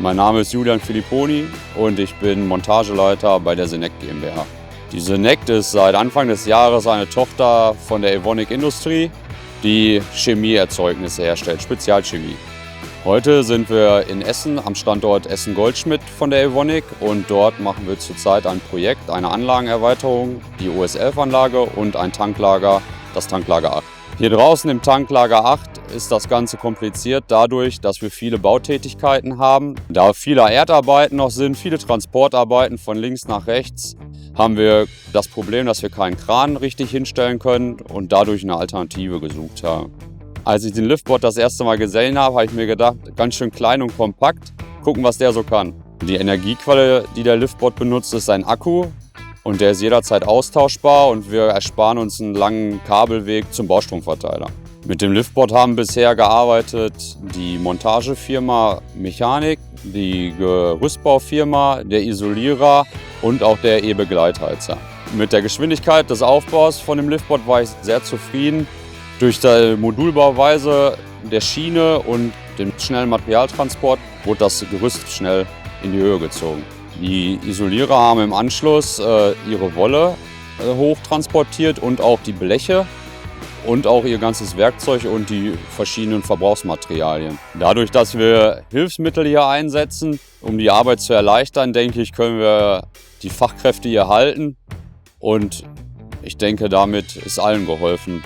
Mein Name ist Julian Filipponi und ich bin Montageleiter bei der Senect GmbH. Die Senect ist seit Anfang des Jahres eine Tochter von der Evonik Industrie, die Chemieerzeugnisse herstellt, Spezialchemie. Heute sind wir in Essen am Standort Essen-Goldschmidt von der Evonik und dort machen wir zurzeit ein Projekt, eine Anlagenerweiterung, die OS11-Anlage und ein Tanklager, das Tanklager 8. Hier draußen im Tanklager 8 ist das Ganze kompliziert dadurch, dass wir viele Bautätigkeiten haben. Da viele Erdarbeiten noch sind, viele Transportarbeiten von links nach rechts, haben wir das Problem, dass wir keinen Kran richtig hinstellen können und dadurch eine Alternative gesucht haben. Als ich den Liftbot das erste Mal gesehen habe, habe ich mir gedacht, ganz schön klein und kompakt, gucken, was der so kann. Die Energiequelle, die der Liftbot benutzt, ist ein Akku und der ist jederzeit austauschbar und wir ersparen uns einen langen Kabelweg zum Baustromverteiler. Mit dem Liftbot haben bisher gearbeitet die Montagefirma Mechanik, die Gerüstbaufirma, der Isolierer und auch der E-Begleitheizer. Mit der Geschwindigkeit des Aufbaus von dem Liftbot war ich sehr zufrieden. Durch die Modulbauweise der Schiene und den schnellen Materialtransport wurde das Gerüst schnell in die Höhe gezogen. Die Isolierer haben im Anschluss ihre Wolle hochtransportiert und auch die Bleche und auch ihr ganzes Werkzeug und die verschiedenen Verbrauchsmaterialien. Dadurch, dass wir Hilfsmittel hier einsetzen, um die Arbeit zu erleichtern, denke ich, können wir die Fachkräfte hier halten und ich denke, damit ist allen geholfen.